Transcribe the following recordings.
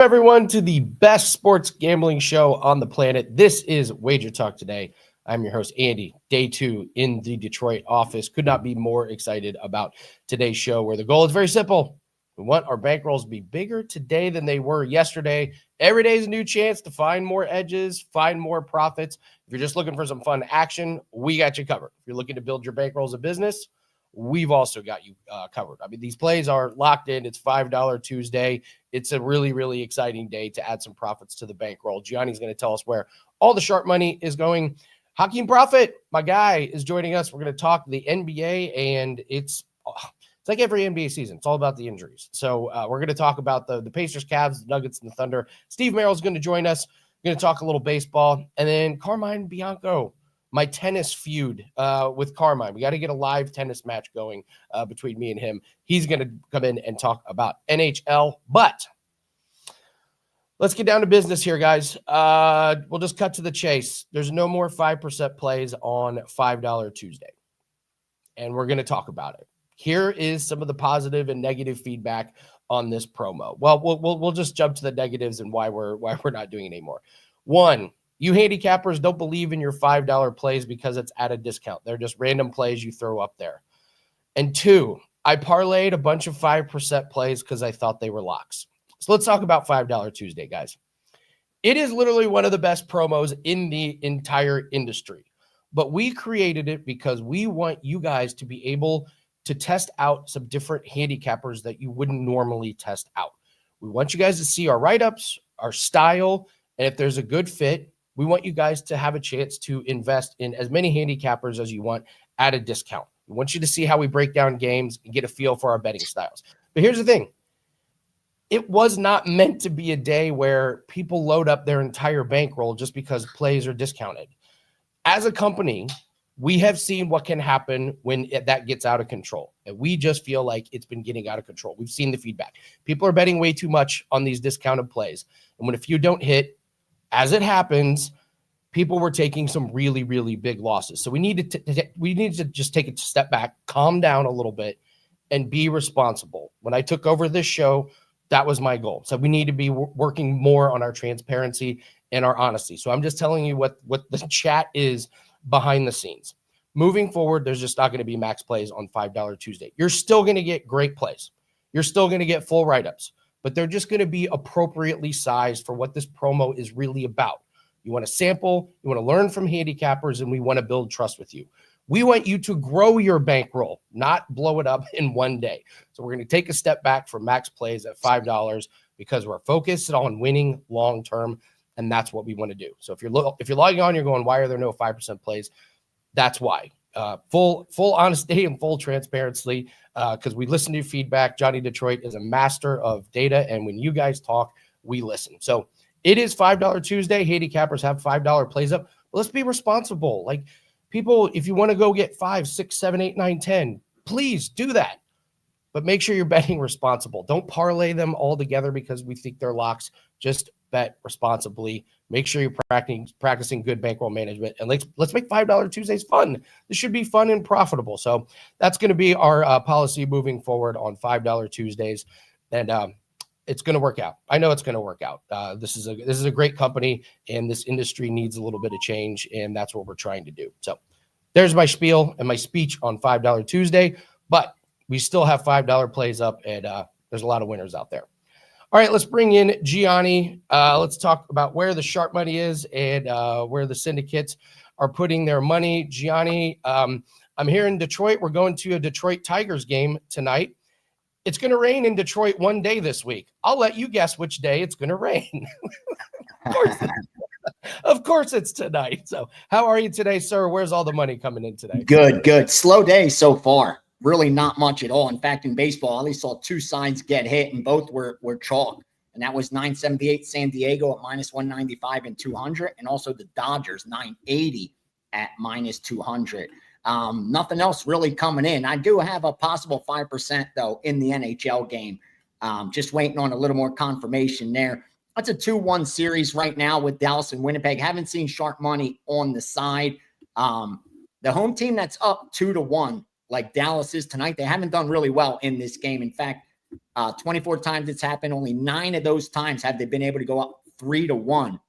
Everyone, to the best sports gambling show on the planet. This is WagerTalk Today. I'm your host, Andy. Day 2 in the Detroit office. Could not be more excited about today's show, where the goal is very simple. We want our bankrolls to be bigger today than they were yesterday. Every day is a new chance to find more edges, find more profits. If you're just looking for some fun action, we got you covered. If you're looking to build your bankrolls of business, we've also got you covered. I mean, these plays are locked in. It's $5 Tuesday. It's a really, really exciting day to add some profits to the bankroll. Gianni's going to tell us where all the sharp money is going. Skee Profit, my guy, is joining us. We're going to talk the NBA, and it's like every NBA season. It's all about the injuries. So we're going to talk about the Pacers, Cavs, the Nuggets, and the Thunder. Steve Merril is going to join us. We're going to talk a little baseball. And then Carmine Bianco, my tennis feud with Carmine. We got to get a live tennis match going between me and him. He's going to come in and talk about NHL. But let's get down to business here, guys. We'll just cut to the chase. There's no more 5% plays on $5 Tuesday. And we're going to talk about it. Here is some of the positive and negative feedback on this promo. Well, we'll just jump to the negatives and why we're not doing it anymore. One, you handicappers don't believe in your $5 plays because it's at a discount. They're just random plays you throw up there. And two, I parlayed a bunch of 5% plays because I thought they were locks. So let's talk about $5 Tuesday, guys. It is literally one of the best promos in the entire industry. But we created it because we want you guys to be able to test out some different handicappers that you wouldn't normally test out. We want you guys to see our write-ups, our style, and if there's a good fit, we want you guys to have a chance to invest in as many handicappers as you want at a discount. We want you to see how we break down games and get a feel for our betting styles. But here's the thing. It was not meant to be a day where people load up their entire bankroll just because plays are discounted. As a company, we have seen what can happen when that gets out of control. And we just feel like it's been getting out of control. We've seen the feedback. People are betting way too much on these discounted plays. And when a few don't hit, as it happens, people were taking some really, really big losses. So we need to just take a step back, calm down a little bit, and be responsible. When I took over this show, that was my goal. So we need to be working more on our transparency and our honesty. So I'm just telling you what the chat is behind the scenes. Moving forward, there's just not going to be max plays on $5 Tuesday. You're still going to get great plays. You're still going to get full write-ups. But they're just going to be appropriately sized for what this promo is really about. You want to sample, you want to learn from handicappers, and we want to build trust with you. We want you to grow your bankroll, not blow it up in one day. So we're going to take a step back from max plays at $5 because we're focused on winning long-term, and that's what we want to do. So if you're logging on, you're going, why are there no 5% plays? That's why. Full honesty and full transparency, because we listen to your feedback. Gianni Detroit is a master of data, and when you guys talk, we listen. So it is $5 Tuesday. Handicappers have $5 plays up. Let's be responsible. Like, people, if you want to go get 5, 6, 7, 8, 9, 10, please do that. But make sure you're betting responsible. Don't parlay them all together because we think they're locks. Just bet responsibly. Make sure you're practicing good bankroll management. And let's make $5 Tuesdays fun. This should be fun and profitable. So that's going to be our policy moving forward on $5 Tuesdays. And it's going to work out. I know it's going to work out. This is a great company, and this industry needs a little bit of change, and that's what we're trying to do. So there's my spiel and my speech on $5 Tuesday. But we still have $5 plays up, and there's a lot of winners out there. All right, let's bring in Gianni. Let's talk about where the sharp money is and where the syndicates are putting their money. Gianni, I'm here in Detroit. We're going to a Detroit Tigers game tonight. It's going to rain in Detroit one day this week. I'll let you guess which day it's going to rain. Of course it's tonight. So how are you today, sir? Where's all the money coming in today? Good. Slow day so far. Really not much at all. In fact, in baseball, I only saw 2 signs get hit, and both were chalk. And that was 978 San Diego at minus 195 and 200, and also the Dodgers 980 at minus 200. Nothing else really coming in. I do have a possible 5% though in the NHL game. Just waiting on a little more confirmation there. That's a 2-1 series right now with Dallas and Winnipeg. Haven't seen sharp money on the side. The home team that's up 2-1. Like Dallas is tonight, they haven't done really well in this game. In fact, 24 times it's happened. Only 9 of those times have they been able to go up 3-1.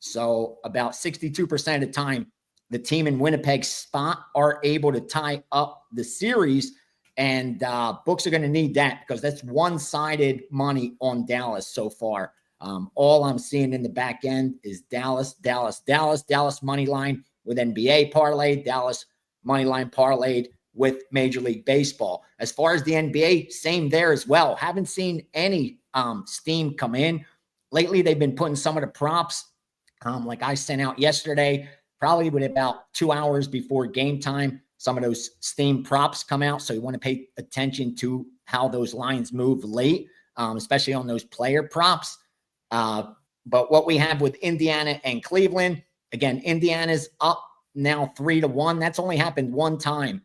So about 62% of the time, the team in Winnipeg spot are able to tie up the series. And books are going to need that because that's one-sided money on Dallas so far. All I'm seeing in the back end is Dallas money line with NBA parlay, Dallas money line parlayed with Major League Baseball. As far as the NBA, same there as well. Haven't seen any steam come in. Lately, they've been putting some of the props, like I sent out yesterday, probably with about 2 hours before game time. Some of those steam props come out, so you want to pay attention to how those lines move late, especially on those player props. But what we have with Indiana and Cleveland, again, Indiana's up now 3-1. That's only happened one time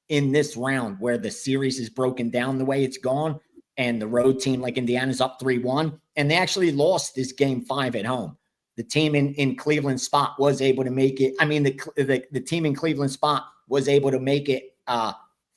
in this round where the series is broken down the way it's gone, and the road team like Indiana's up 3-1, and they actually lost this game 5 at home. The team in Cleveland's spot was able to make it. I mean, the team in Cleveland's spot was able to make it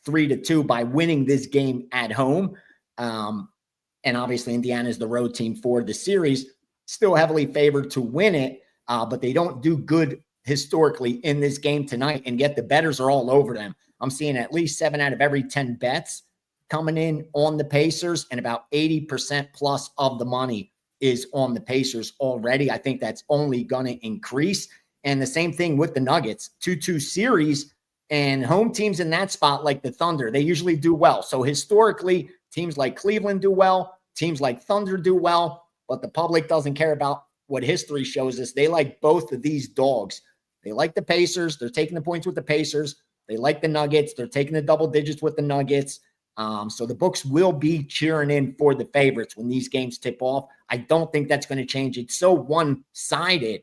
3-2 by winning this game at home. And obviously, Indiana is the road team for the series, still heavily favored to win it, but they don't do good historically in this game tonight, and yet the bettors are all over them. I'm seeing at least 7 out of every 10 bets coming in on the Pacers, and about 80% plus of the money is on the Pacers already. I think that's only going to increase. And the same thing with the Nuggets, 2-2 series, and home teams in that spot, like the Thunder, they usually do well. So historically, teams like Cleveland do well, teams like Thunder do well, but the public doesn't care about what history shows us. They like both of these dogs. They like the Pacers. They're taking the points with the Pacers. They like the Nuggets. They're taking the double digits with the Nuggets. So the books will be cheering in for the favorites when these games tip off. I don't think that's going to change. It's so one-sided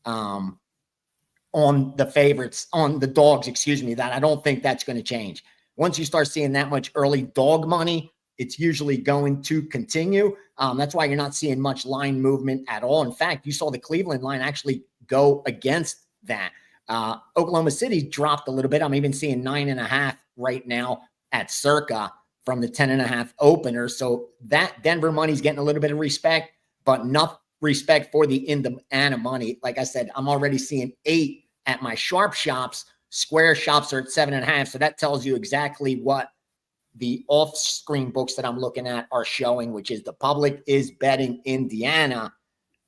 on the favorites, on the dogs, that I don't think that's going to change. Once you start seeing that much early dog money, it's usually going to continue. That's why you're not seeing much line movement at all. In fact, you saw the Cleveland line actually go against that. Oklahoma City dropped a little bit. I'm even seeing 9.5 right now at Circa from the 10.5 opener. So that Denver money's getting a little bit of respect, but enough respect for the Indiana money. Like I said, I'm already seeing 8 at my sharp shops. Square shops are at 7.5. So that tells you exactly what the off-screen books that I'm looking at are showing, which is the public is betting Indiana,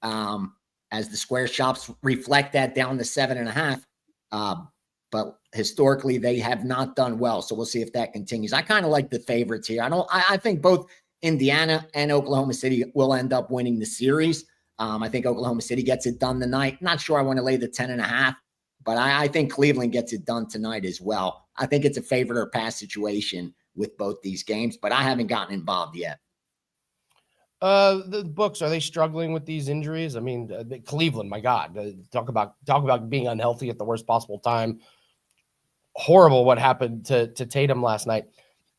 as the square shops reflect that down to 7.5. But historically, they have not done well. So we'll see if that continues. I kind of like the favorites here. I think both Indiana and Oklahoma City will end up winning the series. I think Oklahoma City gets it done tonight. Not sure I want to lay the 10.5, but I think Cleveland gets it done tonight as well. I think it's a favorite or pass situation with both these games, but I haven't gotten involved yet. The books, are they struggling with these injuries? I mean, Cleveland, my God, talk about being unhealthy at the worst possible time. Horrible what happened to Tatum last night.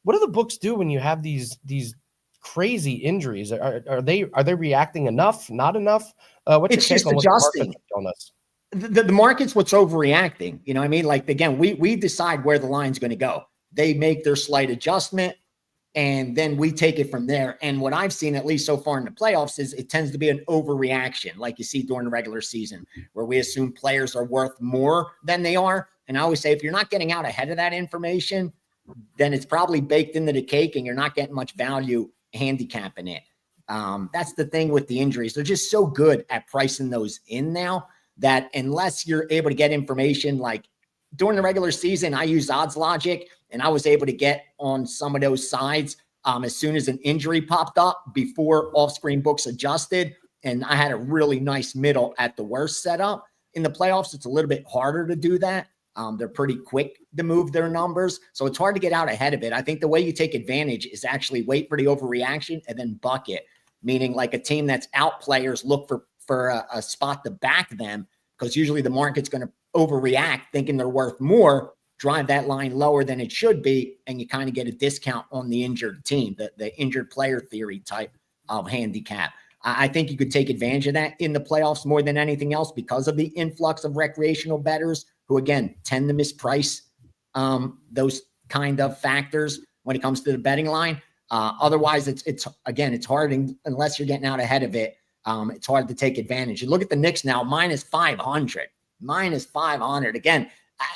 What do the books do when you have these crazy injuries? Are they reacting enough? Not enough? What's it's your just take on adjusting. What the market's on this? The market's what's overreacting. You know what I mean? Like, again, we decide where the line's going to go. They make their slight adjustment, and then we take it from there. And what I've seen, at least so far in the playoffs, is it tends to be an overreaction, like you see during the regular season, where we assume players are worth more than they are. And I always say, if you're not getting out ahead of that information, then it's probably baked into the cake and you're not getting much value handicapping it. That's the thing with the injuries. They're just so good at pricing those in now that unless you're able to get information, like during the regular season, I used odds logic and I was able to get on some of those sides as soon as an injury popped up before off-screen books adjusted. And I had a really nice middle at the worst setup. In the playoffs, it's a little bit harder to do that. They're pretty quick to move their numbers. So it's hard to get out ahead of it. I think the way you take advantage is actually wait for the overreaction and then bucket, meaning like a team that's out players look for a spot to back them, because usually the market's going to overreact thinking they're worth more, drive that line lower than it should be, and you kind of get a discount on the injured team, the injured player theory type of handicap. I think you could take advantage of that in the playoffs more than anything else because of the influx of recreational bettors who, again, tend to misprice those kind of factors when it comes to the betting line. Otherwise, it's hard unless you're getting out ahead of it. It's hard to take advantage. You look at the Knicks now, minus 500. Again,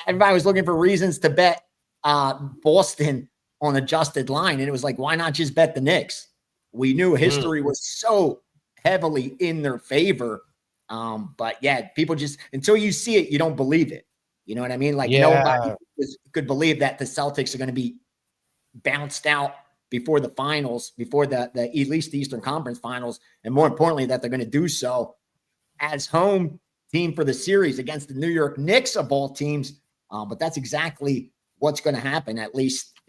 everybody was looking for reasons to bet Boston on adjusted line, and it was like, why not just bet the Knicks? We knew history was so heavily in their favor. But yeah, people just, until you see it, you don't believe it. You know what I mean? Like nobody could believe that the Celtics are going to be bounced out before the finals, before the at least the Eastern Conference Finals, and more importantly, that they're going to do so as home team for the series against the New York Knicks of all teams. But that's exactly what's going to happen, at least,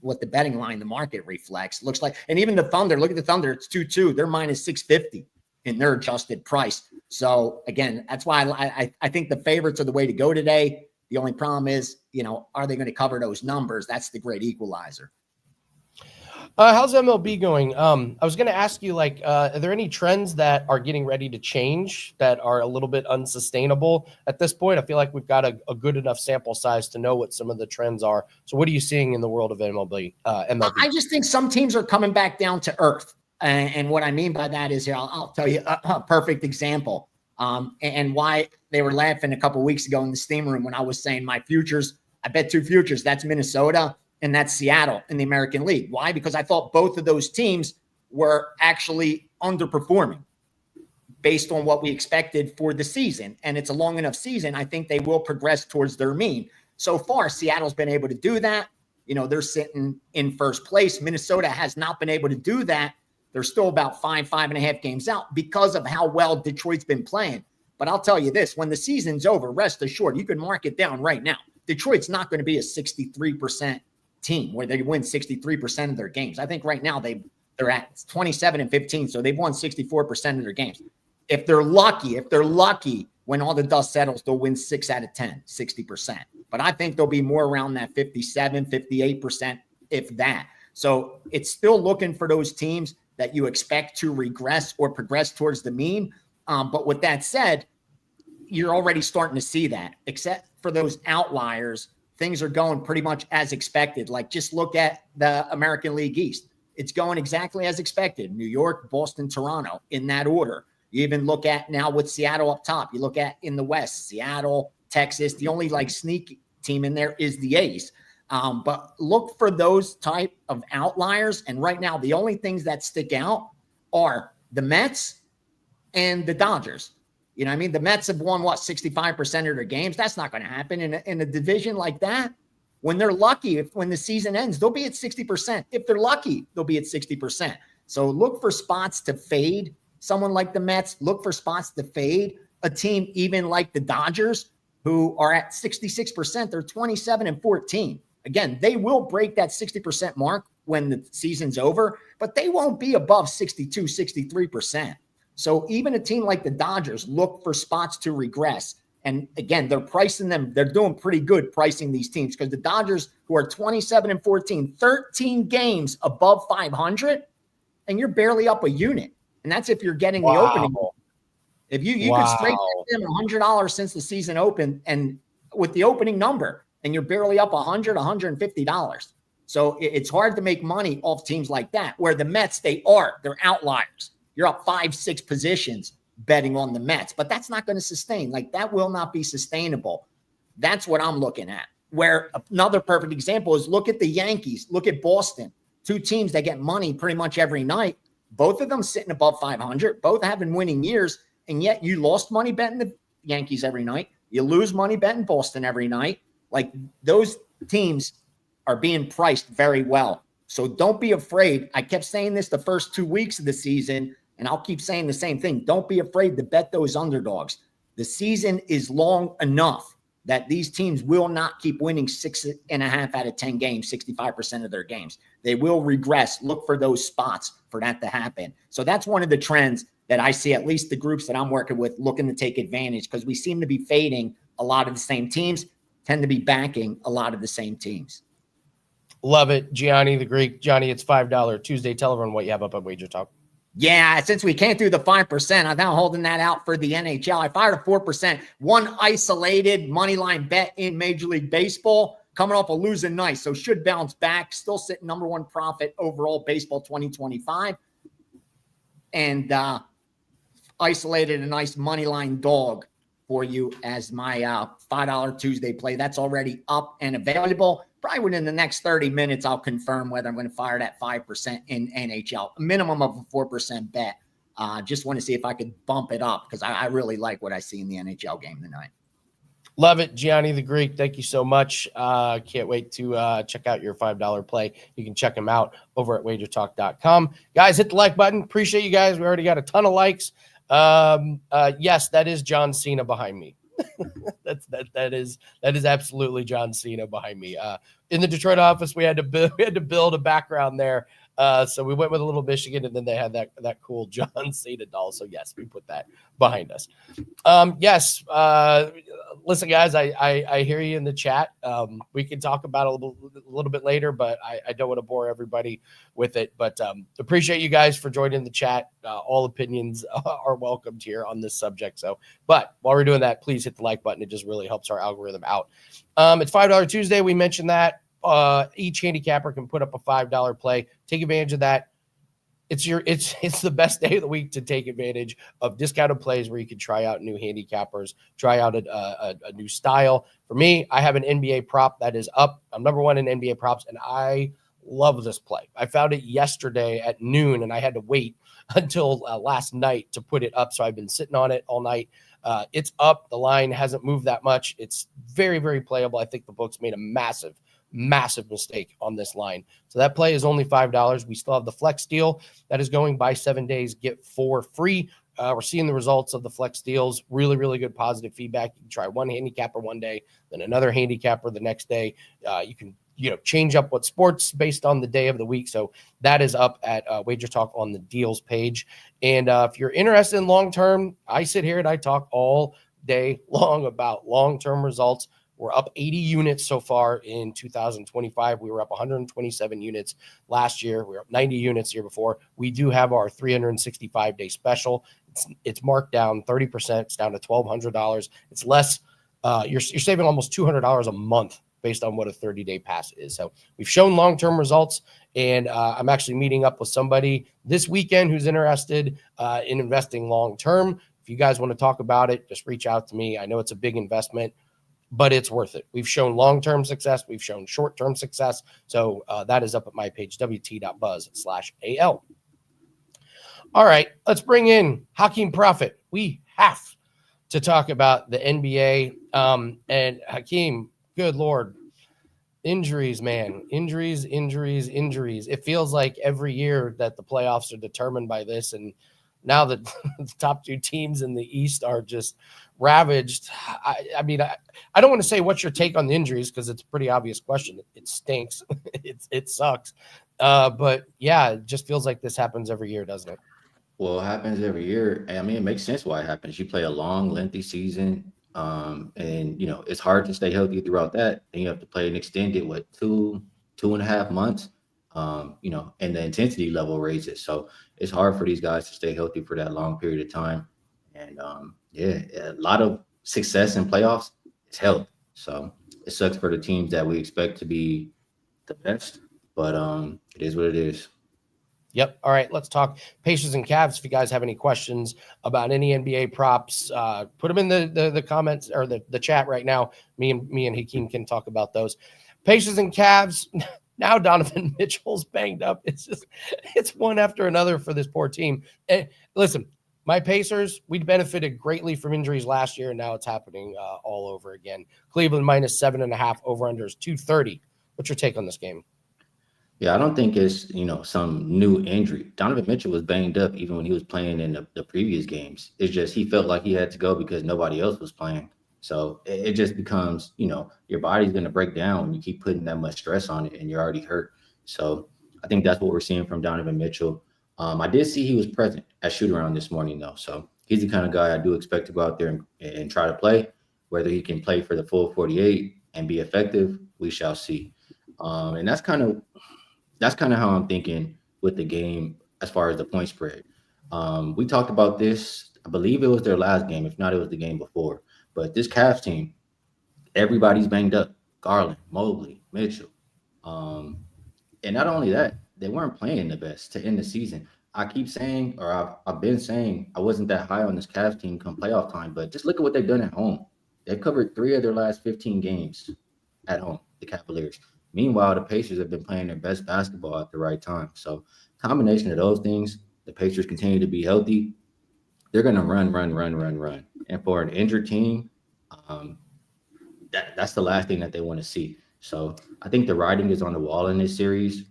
what the betting line, the market reflects. Looks like, and even the Thunder, look at the Thunder, it's 2-2. They're minus 650 in their adjusted price. So again, that's why I think the favorites are the way to go today. The only problem is, are they going to cover those numbers? That's the great equalizer. How's MLB going? I was going to ask you, are there any trends that are getting ready to change that are a little bit unsustainable at this point? I feel like we've got a good enough sample size to know what some of the trends are. So what are you seeing in the world of MLB? I just think some teams are coming back down to earth. And what I mean by that is, I'll tell you a perfect example. And why they were laughing a couple of weeks ago in the steam room when I was saying my futures, I bet 2 futures. That's Minnesota and that's Seattle in the American League. Why? Because I thought both of those teams were actually underperforming based on what we expected for the season. And it's a long enough season. I think they will progress towards their mean. So far, Seattle's been able to do that. They're sitting in first place. Minnesota has not been able to do that. They're still about 5.5 games out because of how well Detroit's been playing. But I'll tell you this, when the season's over, rest assured, you can mark it down right now. Detroit's not going to be a 63% team where they win 63% of their games. I think right now they're at 27-15, so they've won 64% of their games. If they're lucky, when all the dust settles, they'll win 6 out of 10, 60%. But I think they'll be more around that 57, 58%, if that. So it's still looking for those teams that you expect to regress or progress towards the mean. But with that said, you're already starting to see that. Except for those outliers, things are going pretty much as expected. Like, just look at the American League East. It's going exactly as expected. New York, Boston, Toronto, in that order. You even look at now with Seattle up top. You look at in the West, Seattle, Texas. The only sneaky team in there is the A's. But look for those type of outliers. And right now, the only things that stick out are the Mets and the Dodgers. The Mets have won, 65% of their games. That's not going to happen in a division like that. When they're lucky, when the season ends, they'll be at 60%. If they're lucky, they'll be at 60%. So look for spots to fade someone like the Mets. Look for spots to fade a team even like the Dodgers, who are at 66%. They're 27-14. Again, they will break that 60% mark when the season's over, but they won't be above 62, 63%. So even a team like the Dodgers, look for spots to regress. And again, they're pricing them. They're doing pretty good pricing these teams, because the Dodgers, who are 27-14, 13 games above 500, and you're barely up a unit. And that's if you're getting the opening. If you could straight get them $100 since the season opened, and with the opening number, and you're barely up $100, $150. So it's hard to make money off teams like that, where the Mets, they're outliers. You're up 5-6 positions betting on the Mets, but that's not going to sustain. That will not be sustainable. That's what I'm looking at. Where another perfect example is, look at the Yankees, look at Boston, 2 teams that get money pretty much every night. Both of them sitting above 500, both having winning years, and yet you lost money betting the Yankees every night. You lose money betting Boston every night. Those teams are being priced very well. So don't be afraid. I kept saying this the first 2 weeks of the season, and I'll keep saying the same thing. Don't be afraid to bet those underdogs. The season is long enough that these teams will not keep winning 6.5 out of 10 games, 65% of their games. They will regress. Look for those spots for that to happen. So that's one of the trends that I see, at least the groups that I'm working with, looking to take advantage, because we seem to be fading a lot of the same teams, tend to be backing a lot of the same teams. Love it. Gianni The Greek. Johnny, it's $5 Tuesday. Tell everyone what you have up at WagerTalk. Yeah, since we can't do the 5%, I'm now holding that out for the NHL. I fired a 4%, one isolated money line bet in Major League Baseball. coming off a losing night, so should bounce back. Still sitting number one profit overall baseball 2025. And isolated a nice money line dog for you as my $5 Tuesday play. That's already up and available. Probably within the next 30 minutes, I'll confirm whether I'm going to fire that 5% in NHL, a minimum of a 4% bet. Just want to see if I could bump it up because I really like what I see in the NHL game tonight. Love it. Gianni The Greek, thank you so much. Can't wait to check out your $5 play. You can check them out over at WagerTalk.com. Guys, hit the like button. Appreciate you guys. We already got a ton of likes. Yes, that is John Cena behind me. that is absolutely John Cena behind me. In the Detroit office, we had to build a background there. So we went with a little Michigan, and then they had that cool John Cena doll. So yes, we put that behind us. Yes. Listen, guys, I hear you in the chat. We can talk about it a little bit later, but I don't want to bore everybody with it. But appreciate you guys for joining the chat. All opinions are welcomed here on this subject. So, but while we're doing that, please hit the like button. It just really helps our algorithm out. It's $5 Tuesday. We mentioned that. Each handicapper can put up a $5 play. Take advantage of that. It's the best day of the week to take advantage of discounted plays where you can try out new handicappers, try out a new style. For me, I have an NBA prop that is up. I'm number one in NBA props, and I love this play. I found it yesterday at noon, and I had to wait until last night to put it up. So I've been sitting on it all night. It's up. The line hasn't moved that much. It's very, very playable. I think the books made a massive mistake on this line. So that play is only $5. We still have the flex deal that is going by 7 days, get 4 free. We're seeing the results of the flex deals. Really, really good positive feedback. You can try one handicapper one day, then another handicapper the next day. You can change up what sports based on the day of the week. So that is up at Wager Talk on the deals page. And if you're interested in long-term, I sit here and I talk all day long about long-term results. We're up 80 units so far in 2025. We were up 127 units last year. We were up 90 units the year before. We do have our 365-day special. It's marked down 30%. It's down to $1,200. It's less. You're saving almost $200 a month based on what a 30-day pass is. So we've shown long-term results, and I'm actually meeting up with somebody this weekend who's interested in investing long-term. If you guys want to talk about it, just reach out to me. I know it's a big investment, but it's worth it. We've shown long-term success. We've shown short-term success. So that is up at my page, wt.buzz/AL. All right, let's bring in Skee Profit. We have to talk about the NBA. And Hakeem, good Lord, injuries, man. Injuries. It feels like every year that the playoffs are determined by this. And now that the top two teams in the East are just ravaged. I mean, I don't want to say what's your take on the injuries because it's a pretty obvious question. It stinks. It sucks. But yeah, it just feels like this happens every year, doesn't it? Well, it happens every year. I mean, it makes sense why it happens. You play a long, lengthy season, and it's hard to stay healthy throughout that. And you have to play an extended, 2.5 months. And the intensity level raises. So it's hard for these guys to stay healthy for that long period of time. And a lot of success in playoffs is health. So it sucks for the teams that we expect to be the best, but it is what it is. Yep. All right. Let's talk Pacers and Cavs. If you guys have any questions about any NBA props, put them in the comments or the chat right now. Me and Hakeem can talk about those. Pacers and Cavs. Now Donovan Mitchell's banged up. It's one after another for this poor team. And listen, my Pacers, we benefited greatly from injuries last year, and now it's happening all over again. Cleveland minus 7.5, over-under is 230. What's your take on this game? Yeah, I don't think it's, some new injury. Donovan Mitchell was banged up even when he was playing in the previous games. It's just he felt like he had to go because nobody else was playing. So it just becomes, your body's going to break down when you keep putting that much stress on it and you're already hurt. So I think that's what we're seeing from Donovan Mitchell. I did see he was present at shoot-around this morning, though. So he's the kind of guy I do expect to go out there and try to play. Whether he can play for the full 48 and be effective, we shall see. And that's kind of how I'm thinking with the game as far as the point spread. We talked about this. I believe it was their last game. If not, it was the game before. But this Cavs team, everybody's banged up. Garland, Mobley, Mitchell. And not only that, they weren't playing the best to end the season. I keep saying, or I've been saying, I wasn't that high on this Cavs team come playoff time, but just look at what they've done at home. They've covered 3 of their last 15 games at home, the Cavaliers. Meanwhile, the Pacers have been playing their best basketball at the right time. So, combination of those things, the Pacers continue to be healthy. They're going to run. And for an injured team, um, that's the last thing that they want to see. So, I think the writing is on the wall in this series.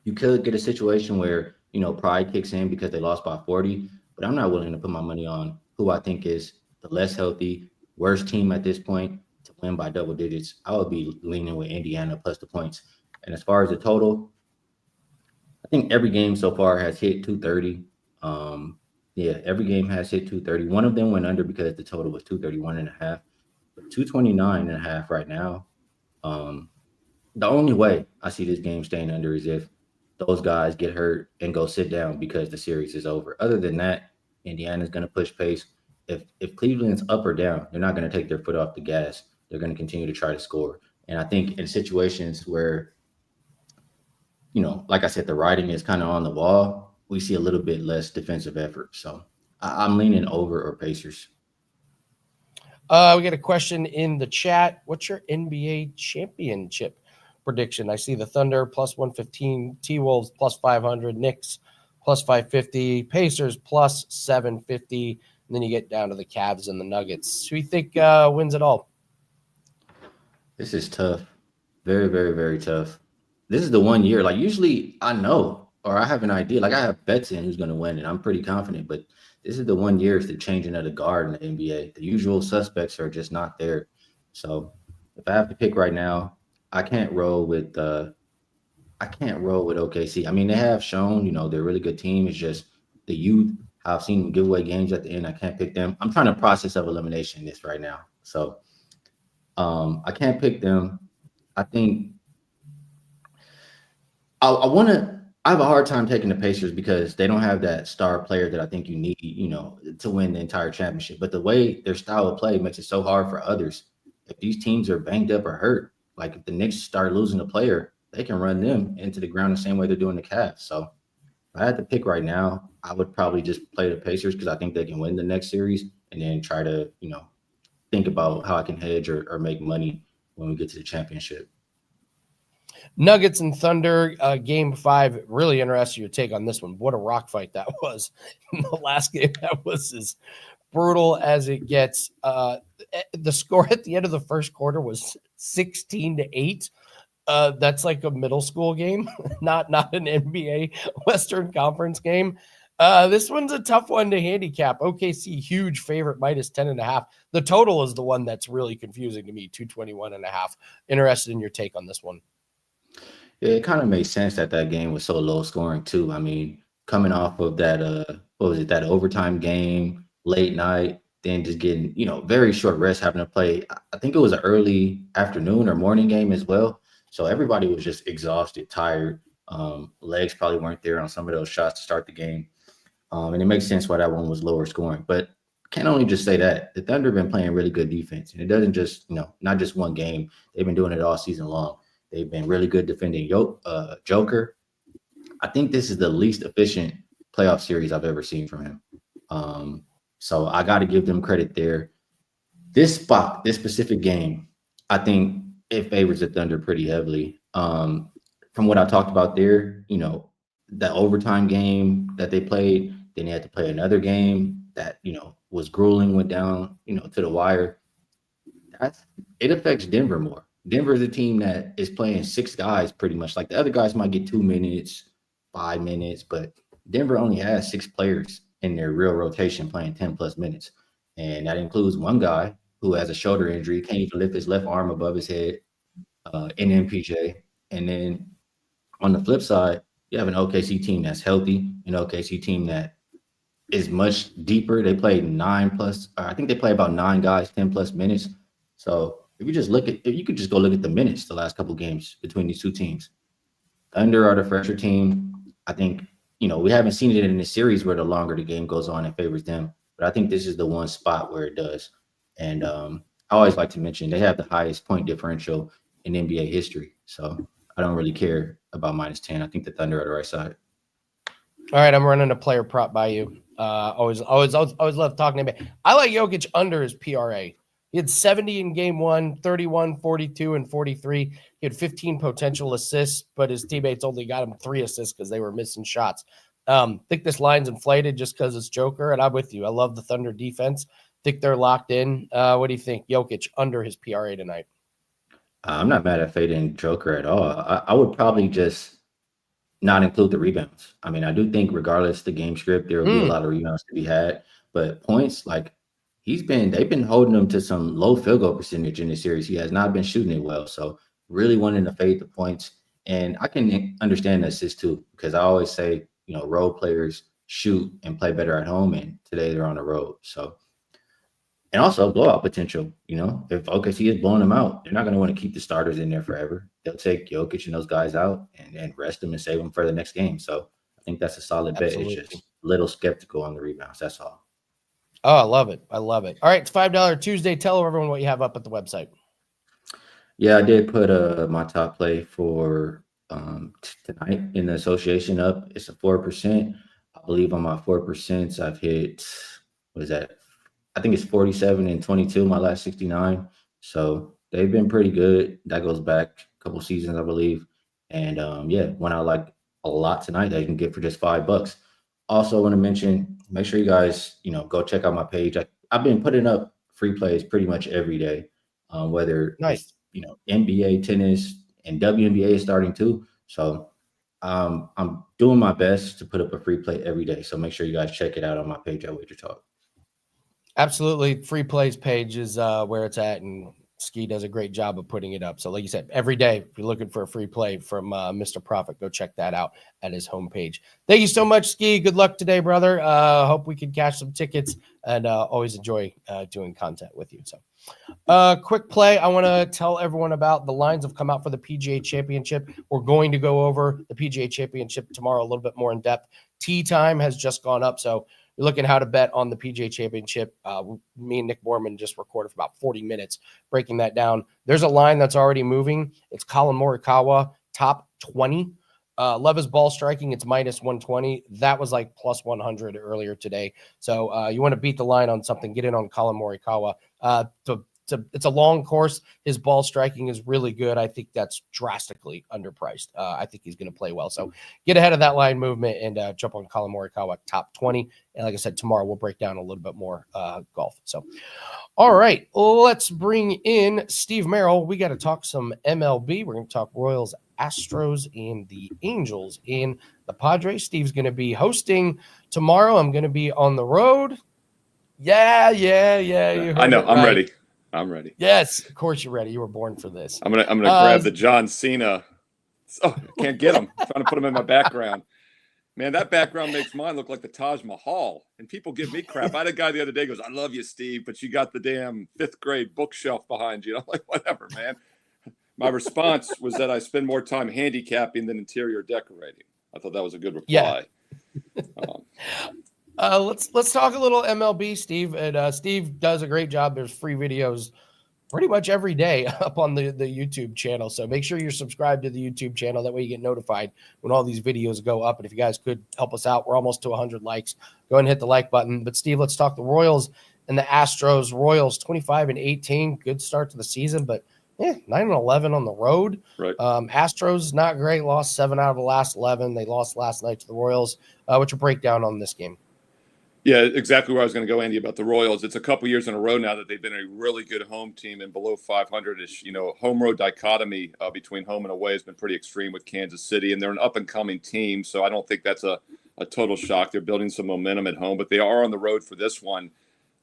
You could get a situation where, pride kicks in because they lost by 40, but I'm not willing to put my money on who I think is the less healthy, worst team at this point to win by double digits. I would be leaning with Indiana plus the points. And as far as the total, I think every game so far has hit 230. Yeah, every game has hit 230. One of them went under because the total was 231 and a half, but 229 and a half right now. Um, the only way I see this game staying under is if those guys get hurt and go sit down because the series is over. Other than that, Indiana's going to push pace. If Cleveland's up or down, they're not going to take their foot off the gas. They're going to continue to try to score. And I think in situations where, like I said, the writing is kind of on the wall, we see a little bit less defensive effort. So I'm leaning over or Pacers. We get a question in the chat. What's your NBA championship prediction? I see the Thunder plus 115, T-Wolves plus 500, Knicks plus 550, Pacers plus 750, and then you get down to the Cavs and the Nuggets. Who do you think wins it all? This is tough. Very, very, very tough. This is the one year, like usually I know or I have an idea. Like I have bets in who's going to win, and I'm pretty confident, but this is the one year it's the changing of the guard in the NBA. The usual suspects are just not there. So if I have to pick right now, I can't roll with OKC. I mean, they have shown, they're a really good team. It's just the youth. I've seen them give away games at the end. I can't pick them. I'm trying to process of elimination in this right now. So I can't pick them. I think I have a hard time taking the Pacers because they don't have that star player that I think you need, to win the entire championship. But the way their style of play makes it so hard for others. If these teams are banged up or hurt, like if the Knicks start losing a player, they can run them into the ground the same way they're doing the Cavs. So if I had to pick right now, I would probably just play the Pacers because I think they can win the next series and then try to, think about how I can hedge or make money when we get to the championship. Nuggets and Thunder, game 5. Really interested your take on this one. What a rock fight that was. The last game, that was as brutal as it gets. The score at the end of the first quarter was 16-8. That's like a middle school game, not an NBA Western Conference game. This one's a tough one to handicap. OKC, huge favorite, minus 10.5. The total is the one that's really confusing to me, 221.5. Interested in your take on this one. Yeah, it kind of makes sense that game was so low scoring too. I mean, coming off of that, that overtime game, late night, then just getting, very short rest, having to play. I think it was an early afternoon or morning game as well. So everybody was just exhausted, tired. Legs probably weren't there on some of those shots to start the game. And it makes sense why that one was lower scoring. But can't only just say that. The Thunder have been playing really good defense. And it doesn't just, not just one game. They've been doing it all season long. They've been really good defending Joker. I think this is the least efficient playoff series I've ever seen from him. So I got to give them credit there. This specific game, I think it favors the Thunder pretty heavily. From what I talked about there, that overtime game that they played, then they had to play another game that, was grueling, went down, to the wire. It affects Denver more. Denver is a team that is playing 6 guys pretty much. Like the other guys might get 2 minutes, 5 minutes, but Denver only has 6 players in their real rotation playing 10 plus minutes. And that includes one guy who has a shoulder injury, can't even lift his left arm above his head, in MPJ. And then on the flip side, you have an OKC team that's healthy, an OKC team that is much deeper. They play 9 plus, I think they play about 9 guys, 10 plus minutes. So if you could just go look at the minutes the last couple games between these two teams. Thunder are the fresher team. I think, we haven't seen it in the series where the longer the game goes on, it favors them. But I think this is the one spot where it does. And I always like to mention they have the highest point differential in NBA history. So I don't really care about -10. I think the Thunder are the right side. All right, I'm running a player prop by you. Always love talking about. I like Jokic under his PRA. He had 70 in game 1, 31, 42, and 43. He had 15 potential assists, but his teammates only got him 3 assists because they were missing shots. Think this line's inflated just because it's Joker, and I'm with you. I love the Thunder defense. Think they're locked in. What do you think? Jokic under his PRA tonight. I'm not mad at fading Joker at all. I would probably just not include the rebounds. I mean, I do think regardless the game script, there will be a lot of rebounds to be had, but points, like they've been holding him to some low field goal percentage in this series. He has not been shooting it well. So really wanting to fade the points. And I can understand the assist too, because I always say, role players shoot and play better at home, and today they're on the road. So, and also blowout potential. If OKC is blowing them out, they're not going to want to keep the starters in there forever. They'll take Jokic and those guys out and rest them and save them for the next game. So I think that's a solid bet. It's just a little skeptical on the rebounds. That's all. Oh, I love it. I love it. All right, it's $5 Tuesday. Tell everyone what you have up at the website. Yeah, I did put my top play for tonight in the association up. It's a 4%. I believe on my 4%, I've hit, what is that? I think it's 47 and 22, my last 69. So they've been pretty good. That goes back a couple seasons, I believe. And went out like a lot tonight that you can get for just $5. Also want to mention, make sure you guys, go check out my page. I've been putting up free plays pretty much every day, whether it's, NBA, tennis, and WNBA is starting too. So I'm doing my best to put up a free play every day. So make sure you guys check it out on my page at WagerTalk. Absolutely. Free plays page is where it's at, and Skee does a great job of putting it up. So like you said, every day, if you're looking for a free play from Mr. Profit, go check that out at his homepage. Thank you so much, Skee. Good luck today, brother. Hope we can cash some tickets, and always enjoy doing content with you. So quick play. I want to tell everyone about the lines have come out for the PGA Championship. We're going to go over the PGA Championship tomorrow a little bit more in depth. Tee time has just gone up, so you're looking how to bet on the PGA Championship. Me and Nick Borman just recorded for about 40 minutes breaking that down. There's a line that's already moving. It's Colin Morikawa, top 20. Love his ball striking. It's -120. That was like +100 earlier today. So you want to beat the line on something, get in on Colin Morikawa. It's a long course. His ball striking is really good. I think that's drastically underpriced. I think he's going to play well. So get ahead of that line movement and jump on Colin Morikawa top 20. And like I said, tomorrow we'll break down a little bit more golf. So, all right, let's bring in Steve Merril. We got to talk some MLB. We're going to talk Royals, Astros, and the Angels in the Padres. Steve's going to be hosting tomorrow. I'm going to be on the road. Yeah. You heard I know. it I'm right. ready. I'm ready. Yes, of course you're ready. You were born for this. I'm gonna grab the John Cena. Oh, I can't get him. I'm trying to put him in my background. Man, that background makes mine look like the Taj Mahal. And people give me crap. I had a guy the other day goes, "I love you, Steve, but you got the damn 5th grade bookshelf behind you." I'm like, whatever, man. My response was that I spend more time handicapping than interior decorating. I thought that was a good reply. Yeah. Let's talk a little MLB, Steve. And Steve does a great job. There's free videos pretty much every day up on the YouTube channel. So make sure you're subscribed to the YouTube channel. That way you get notified when all these videos go up. And if you guys could help us out, we're almost to 100 likes. Go ahead and hit the like button. But Steve, let's talk the Royals and the Astros. Royals 25-18, good start to the season, but 9-11 on the road. Right. Astros not great. Lost 7 out of the last 11. They lost last night to the Royals. What's your breakdown on this game? Yeah, exactly where I was going to go, Andy, about the Royals. It's a couple years in a row now that they've been a really good home team, and below 500-ish. Home road dichotomy between home and away has been pretty extreme with Kansas City, and they're an up-and-coming team, so I don't think that's a total shock. They're building some momentum at home, but they are on the road for this one.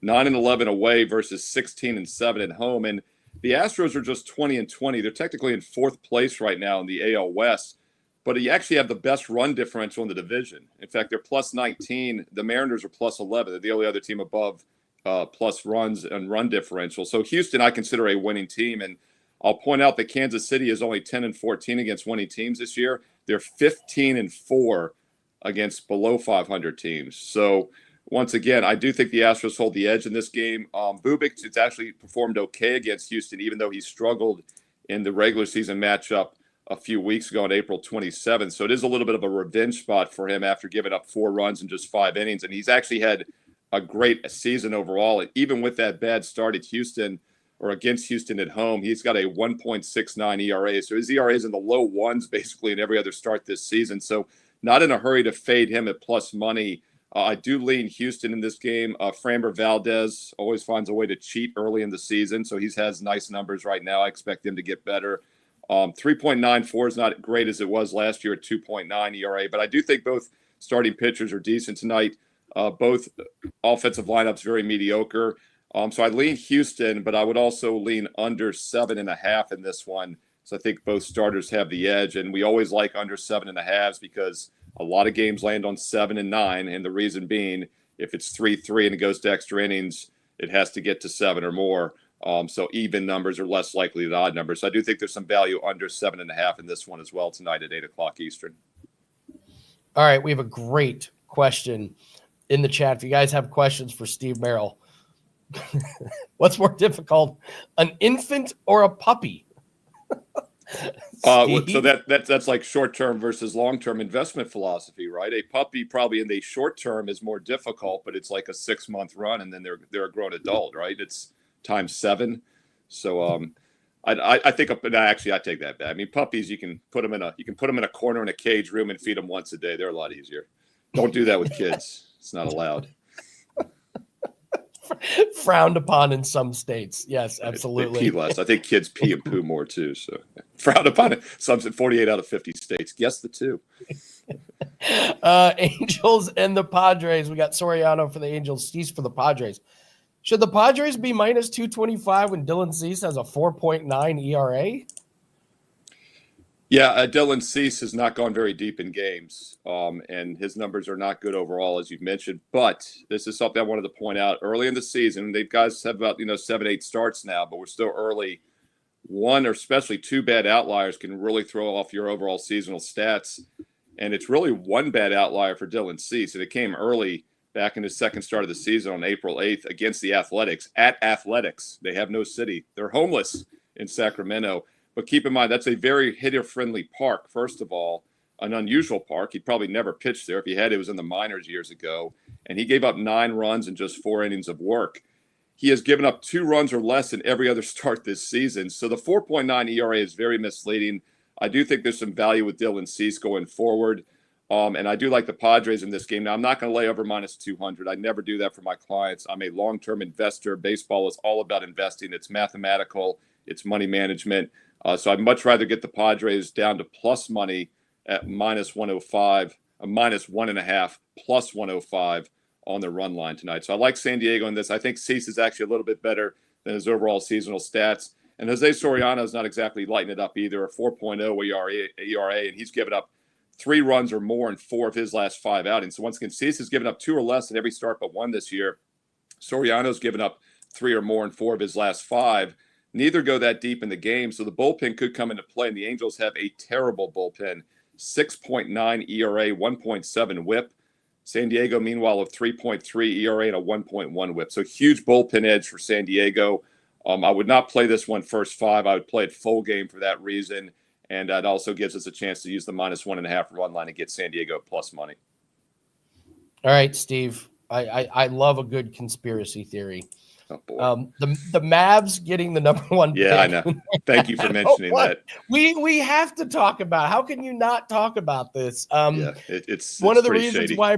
9-11 away versus 16-7 at home, and the Astros are just 20-20. They're technically in 4th place right now in the AL West. But you actually have the best run differential in the division. In fact, they're +19. The Mariners are +11. They're the only other team above plus runs and run differential. So Houston, I consider a winning team. And I'll point out that Kansas City is only 10-14 against winning teams this year. They're 15-4 against below 500 teams. So once again, I do think the Astros hold the edge in this game. Bubik has actually performed okay against Houston, even though he struggled in the regular season matchup a few weeks ago on April 27th. So it is a little bit of a revenge spot for him after giving up 4 runs in just 5 innings. And he's actually had a great season overall. Even with that bad start at Houston or against Houston at home, he's got a 1.69 ERA. So his ERA is in the low ones basically in every other start this season. So not in a hurry to fade him at plus money. I do lean Houston in this game. Framber Valdez always finds a way to cheat early in the season, so he has nice numbers right now. I expect him to get better. 3.94 is not great as it was last year at 2.9 ERA, but I do think both starting pitchers are decent tonight. Both offensive lineups very mediocre. So I lean Houston, but I would also lean under 7.5 in this one. So I think both starters have the edge, and we always like under 7.5 because a lot of games land on 7 and 9, and the reason being, if it's 3-3 and it goes to extra innings, it has to get to 7 or more. So even numbers are less likely than odd numbers. So I do think there's some value under 7.5 in this one as well tonight at 8 o'clock Eastern. All right, we have a great question in the chat. If you guys have questions for Steve Merril, what's more difficult, an infant or a puppy? So that's like short-term versus long-term investment philosophy, right? A puppy probably in the short term is more difficult, but it's like a 6-month run, and then they're a grown adult, right? It's times 7. So I think actually I take that back. I mean, puppies you can put them in a corner in a cage room and feed them once a day. They're a lot easier. Don't do that with kids. It's not allowed. Frowned upon in some states. Yes, absolutely. They pee less. I think kids pee and poo more too. So frowned upon it. Some 48 out of 50 states. Guess the 2. Angels and the Padres. We got Soriano for the Angels, Cease for the Padres. Should the Padres be minus 225 when Dylan Cease has a 4.9 ERA? Yeah, Dylan Cease has not gone very deep in games, and his numbers are not good overall, as you've mentioned. But this is something I wanted to point out. Early in the season, they guys have about 7-8 starts now, but we're still early. 1 or especially 2 bad outliers can really throw off your overall seasonal stats, and it's really 1 bad outlier for Dylan Cease, and it came early back in his second start of the season on April 8th against the Athletics at Athletics. They have no city; they're homeless in Sacramento. But keep in mind, that's a very hitter-friendly park, first of all, an unusual park. He'd probably never pitched there. If he had, it was in the minors years ago. And he gave up 9 runs in just 4 innings of work. He has given up 2 runs or less in every other start this season. So the 4.9 ERA is very misleading. I do think there's some value with Dylan Cease going forward. And I do like the Padres in this game. Now, I'm not going to lay over minus 200. I never do that for my clients. I'm a long-term investor. Baseball is all about investing. It's mathematical. It's money management. So I'd much rather get the Padres down to plus money at minus 105, a minus 1.5, plus 105 on the run line tonight. So I like San Diego in this. I think Cease is actually a little bit better than his overall seasonal stats. And Jose Soriano is not exactly lighting it up either, a 4.0 ERA, and he's given up 3 runs or more in 4 of his last 5 outings. So once again, Cease has given up 2 or less in every start but 1 this year. Soriano's given up 3 or more in 4 of his last 5. Neither go that deep in the game, so the bullpen could come into play, and the Angels have a terrible bullpen, 6.9 ERA, 1.7 whip. San Diego, meanwhile, of 3.3 ERA and a 1.1 whip. So huge bullpen edge for San Diego. I would not play this one first 5. I would play it full game for that reason, and that also gives us a chance to use the minus 1.5 run line and get San Diego plus money. All right, Steve. I love a good conspiracy theory. Oh, boy. The Mavs getting the number 1 pick. Yeah, I know. Thank you for mentioning that. We have to talk about. How can you not talk about this? It's one of the pretty reasons shady. why.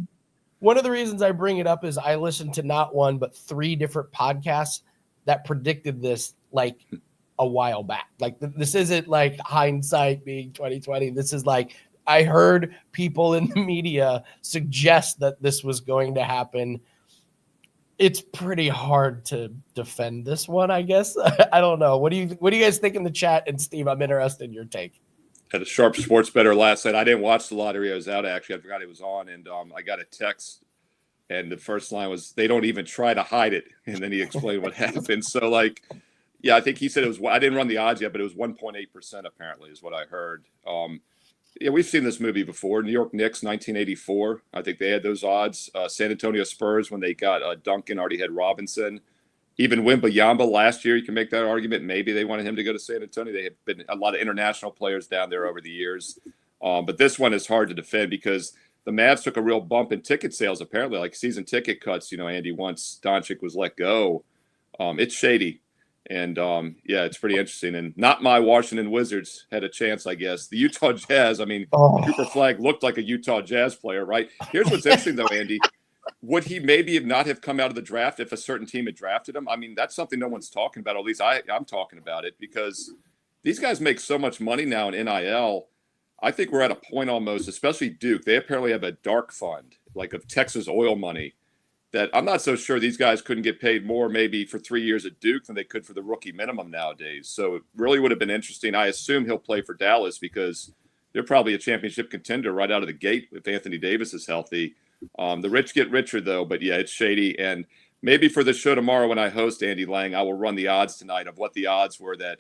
One of the reasons I bring it up is I listened to not 1 but 3 different podcasts that predicted this like a while back. Like this isn't like hindsight being 2020. This is like I heard people in the media suggest that this was going to happen. It's pretty hard to defend this one, I guess. I don't know. What do you guys think in the chat? And Steve, I'm interested in your take. Had a sharp sports bettor last night. I didn't watch the lottery. I was out, actually. I forgot it was on, and I got a text, and the first line was, "They don't even try to hide it." And then he explained what happened. So, like, yeah, I think he said it was. I didn't run the odds yet, but it was 1.8%. Apparently, is what I heard. Yeah, we've seen this movie before. New York Knicks, 1984. I think they had those odds. San Antonio Spurs, when they got Duncan, already had Robinson. even Wembayamba last year, you can make that argument. Maybe they wanted him to go to San Antonio. They have been a lot of international players down there over the years. But this one is hard to defend because the Mavs took a real bump in ticket sales, apparently, like season ticket cuts, Andy, once Doncic was let go. It's shady. And, yeah, it's pretty interesting. And not my Washington Wizards had a chance, I guess. The Utah Jazz, Cooper Flagg looked like a Utah Jazz player, right? Here's what's interesting, though, Andy. Would he maybe not have come out of the draft if a certain team had drafted him? That's something no one's talking about. At least I'm talking about it because these guys make so much money now in NIL. I think we're at a point almost, especially Duke. They apparently have a dark fund, like of Texas oil money, that I'm not so sure these guys couldn't get paid more maybe for 3 years at Duke than they could for the rookie minimum nowadays. So it really would have been interesting. I assume he'll play for Dallas because they're probably a championship contender right out of the gate if Anthony Davis is healthy. The rich get richer, though. But, yeah, it's shady. And maybe for the show tomorrow when I host Andy Lang, I will run the odds tonight of what the odds were that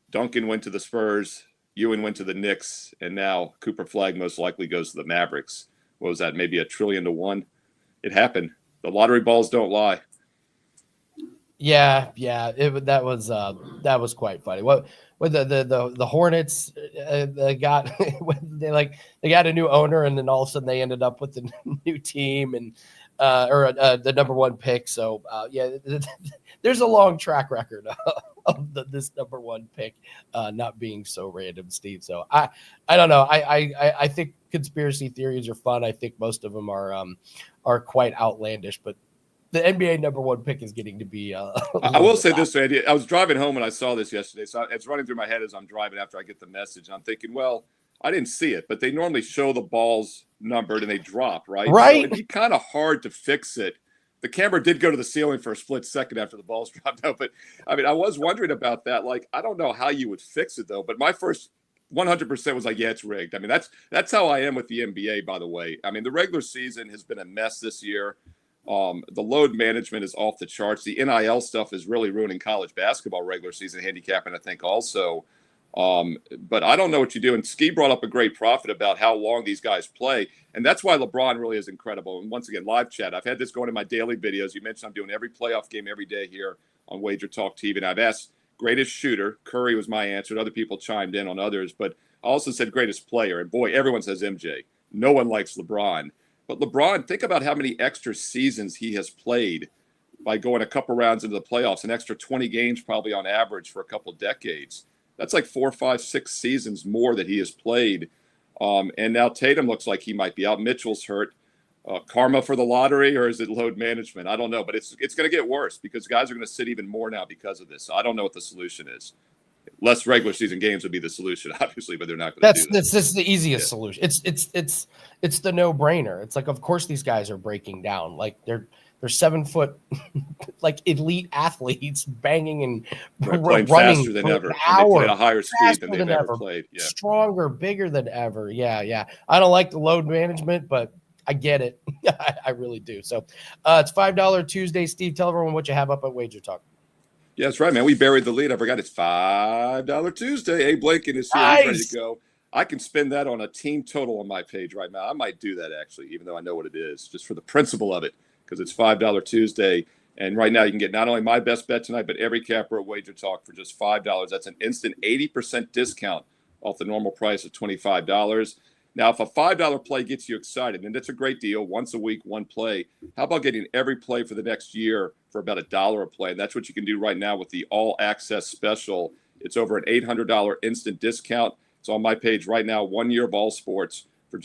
Duncan went to the Spurs, Ewan went to the Knicks, and now Cooper Flagg most likely goes to the Mavericks. What was that, maybe $1 trillion to 1? It happened. The lottery balls don't lie. Yeah, that was quite funny. What the Hornets they got they got a new owner, and then all of a sudden they ended up with the new team and the number one pick. So there's a long track record of this number one pick not being so random, Steve. So I don't know. I think conspiracy theories are fun. I think most of them are quite outlandish, but the NBA number one pick is getting to be. I will say this, Andy. I was driving home and I saw this yesterday, so it's running through my head as I'm driving after I get the message. And I'm thinking, well, I didn't see it, but they normally show the balls numbered and they drop, right? Right. So it'd be kind of hard to fix it. The camera did go to the ceiling for a split second after the balls dropped out, but I was wondering about that. Like, I don't know how you would fix it though. But my first 100% was like, yeah, it's rigged. That's how I am with the NBA. By the way, the regular season has been a mess this year. The load management is off the charts. The NIL stuff is really ruining college basketball regular season handicapping, I think, also. But I don't know what you do. And Skee brought up a great profit about how long these guys play. And that's why LeBron really is incredible. And once again, live chat. I've had this going in my daily videos. You mentioned I'm doing every playoff game every day here on WagerTalk TV. And I've asked greatest shooter. Curry was my answer. Other people chimed in on others. But I also said greatest player. And boy, everyone says MJ. No one likes LeBron. But LeBron, think about how many extra seasons he has played by going a couple rounds into the playoffs, an extra 20 games probably on average for a couple decades. That's like 4, 5, 6 seasons more that he has played. And now Tatum looks like he might be out. Mitchell's hurt. Karma for the lottery, or is it load management? I don't know, but it's going to get worse because guys are going to sit even more now because of this. So I don't know what the solution is. Less regular season games would be the solution, obviously, but they're not going to do that. That's the easiest solution. It's the no-brainer. It's like, of course, these guys are breaking down. Like they're 7 foot, like elite athletes, banging and playing running faster than ever. They play at a higher speed than they've ever played. Yeah. Stronger, bigger than ever. Yeah. I don't like the load management, but I get it. I really do. So it's $5 Tuesday. Steve, tell everyone what you have up at WagerTalk. Yeah, that's right, man. We buried the lead. I forgot it's $5 Tuesday. Abe Blanken is here. Nice. He's ready to go. I can spend that on a team total on my page right now. I might do that, actually, even though I know what it is, just for the principle of it, because it's $5 Tuesday. And right now you can get not only my best bet tonight, but every capper at WagerTalk for just $5. That's an instant 80% discount off the normal price of $25. Now, if a $5 play gets you excited, and it's a great deal, once a week, one play, how about getting every play for the next year for about $1 a play? And that's what you can do right now with the All Access Special. It's over an $800 instant discount. It's on my page right now, 1 year of all sports for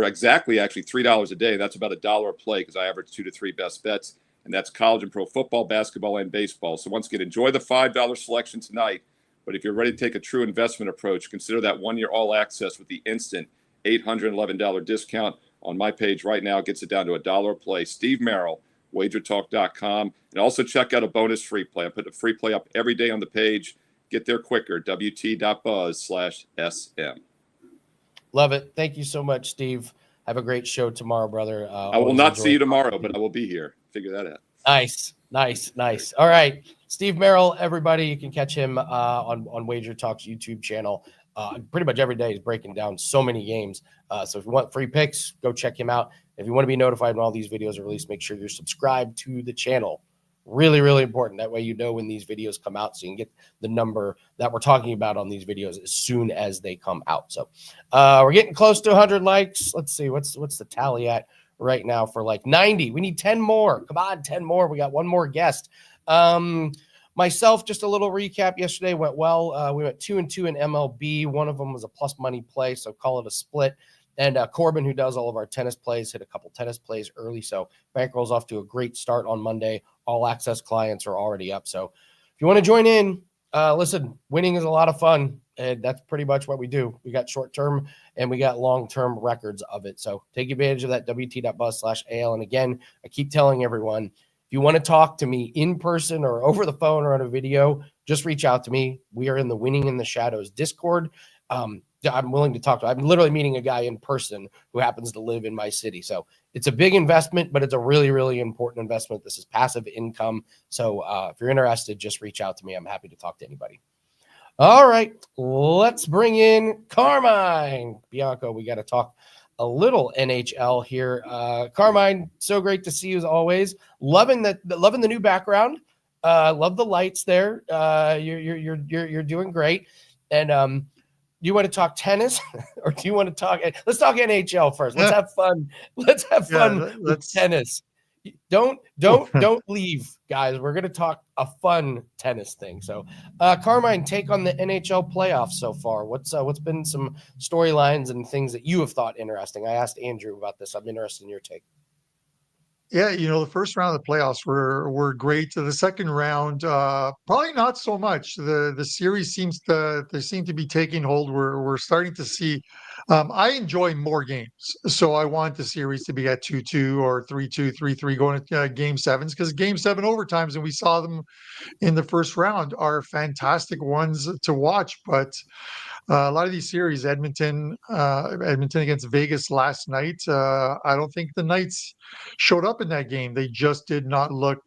exactly actually $3 a day. That's about $1 a play because I average 2 to 3 best bets. And that's college and pro football, basketball, and baseball. So once again, enjoy the $5 selection tonight. But if you're ready to take a true investment approach, consider that 1 year all access with the instant $811 discount on my page right now. It gets it down to $1 a play. Steve Merril, WagerTalk.com. And also check out a bonus free play. I put a free play up every day on the page. Get there quicker, wt.buzz/SM. Love it. Thank you so much, Steve. Have a great show tomorrow, brother. I will not see you tomorrow, but I will be here. Figure that out. Nice. All right. Steve Merril, everybody, you can catch him on WagerTalk's YouTube channel. Pretty much every day he's breaking down so many games. So if you want free picks, go check him out. If you want to be notified when all these videos are released, make sure you're subscribed to the channel. Really, really important. That way you know when these videos come out, so you can get the number that we're talking about on these videos as soon as they come out. So we're getting close to 100 likes. Let's see, what's the tally at right now for like 90? We need 10 more. Come on, 10 more. We got one more guest. Myself, just a little recap. Yesterday went well. We went 2-2 in MLB. One of them was a plus money play, so call it a split. And Corbin, who does all of our tennis plays, hit a couple tennis plays early. So Bankroll's off to a great start on Monday. All access clients are already up. So if you want to join in, listen, winning is a lot of fun. And that's pretty much what we do. We got short-term and we got long-term records of it. So take advantage of that, wt.buzz/AL. And again, I keep telling everyone, if you want to talk to me in person or over the phone or on a video, just reach out to me. We are in the Winning in the Shadows Discord. I'm willing to talk to. I'm literally meeting a guy in person who happens to live in my city. So it's a big investment, but it's a really, really important investment. This is passive income. So if you're interested, just reach out to me. I'm happy to talk to anybody. All right, let's bring in Carmine Bianco. We got to talk a little NHL here. Carmine, so great to see you as always. Loving the new background. Love the lights there. You're doing great. And you want to talk tennis or do you want to talk? Let's talk NHL first. Let's have fun. Let's have fun with tennis. Don't leave, guys. We're going to talk a fun tennis thing. So, Carmine, take on the NHL playoffs so far. What's been some storylines and things that you have thought interesting? I asked Andrew about this. I'm interested in your take. Yeah, the first round of the playoffs were great. The second round, probably not so much. The series seem to be taking hold. We're starting to see. I enjoy more games, so I want the series to be at 2-2 or 3-2, 3-3 going to game sevens, because game seven overtimes, and we saw them in the first round, are fantastic ones to watch. But a lot of these series, Edmonton against Vegas last night, I don't think the Knights showed up in that game. They just did not look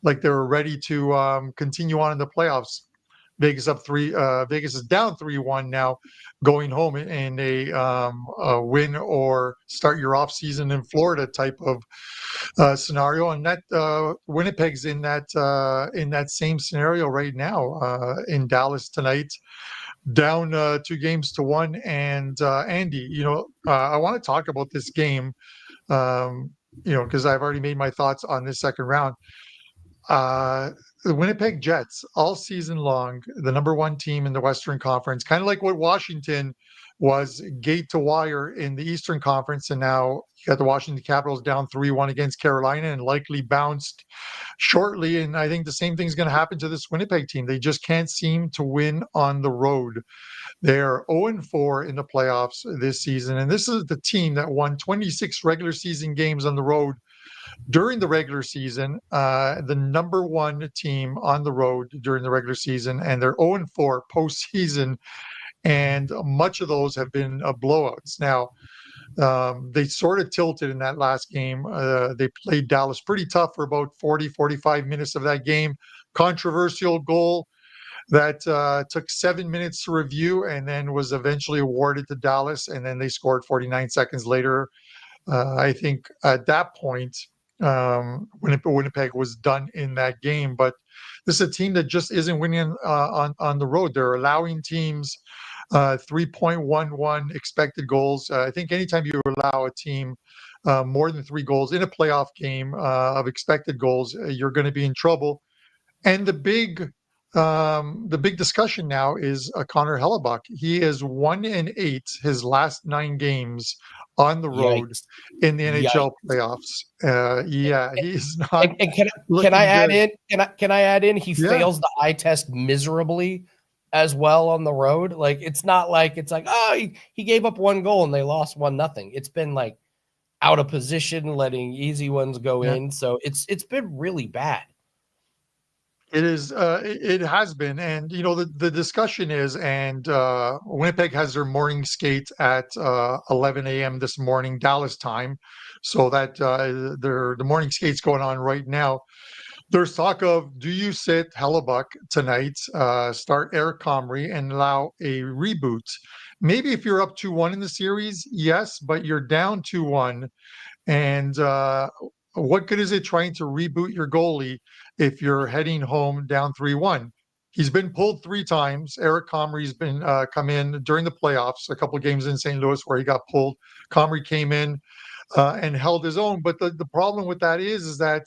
like they were ready to continue on in the playoffs. Vegas is down 3-1 now, going home in a win or start your off season in Florida type of scenario, and that Winnipeg's in that same scenario right now in Dallas tonight, down 2-1. And Andy, I want to talk about this game, because I've already made my thoughts on this second round. The Winnipeg Jets, all season long, the number one team in the Western Conference, kind of like what Washington was, gate to wire in the Eastern Conference. And now you got the Washington Capitals down 3-1 against Carolina and likely bounced shortly. And I think the same thing is going to happen to this Winnipeg team. They just can't seem to win on the road. They're 0-4 in the playoffs this season. And this is the team that won 26 regular season games on the road during the regular season, the number one team on the road during the regular season, and they're 0-4 postseason, and much of those have been blowouts. Now, they sort of tilted in that last game. They played Dallas pretty tough for about 40, 45 minutes of that game. Controversial goal that took 7 minutes to review and then was eventually awarded to Dallas, and then they scored 49 seconds later. I think at that point, Winnipeg was done in that game. But this is a team that just isn't winning on the road. They're allowing teams 3.11 expected goals. I think anytime you allow a team more than 3 goals in a playoff game of expected goals, you're going to be in trouble. And the big discussion now is Connor Hellebuck. He is 1-8 his last 9 games on the road in the NHL playoffs. He's not. And can I add in? Can I add in? He fails the eye test miserably as well on the road. Like, it's not like it's like, oh, he gave up 1 goal and they lost 1-0. It's been like out of position, letting easy ones go in. So it's been really bad. It is. It has been, and the discussion is, and Winnipeg has their morning skate at 11 a.m. this morning, Dallas time, so that the morning skate's going on right now. There's talk of, do you sit Hellebuck tonight, start Eric Comrie, and allow a reboot? Maybe if you're up 2-1 in the series, yes, but you're down 2-1, and what good is it trying to reboot your goalie if you're heading home down 3-1? He's been pulled 3 times. Eric Comrie's been come in during the playoffs, a couple of games in St. Louis where he got pulled. Comrie came in and held his own. But the problem with that is that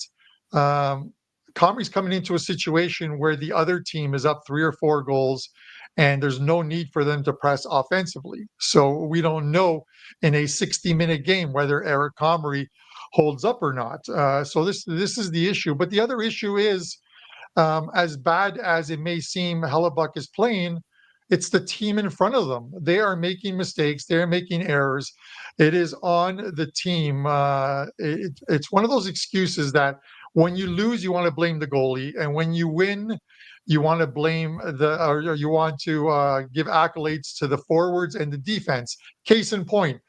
Comrie's coming into a situation where the other team is up 3 or 4 goals, and there's no need for them to press offensively. So we don't know in a 60-minute game whether Eric Comrie holds up or not. So this is the issue. But the other issue is, as bad as it may seem Hellebuck is playing, it's the team in front of them. They are making mistakes. They're making errors. It is on the team. It's one of those excuses that when you lose, you want to blame the goalie, and when you win, you want to blame or you want to give accolades to the forwards and the defense. Case in point,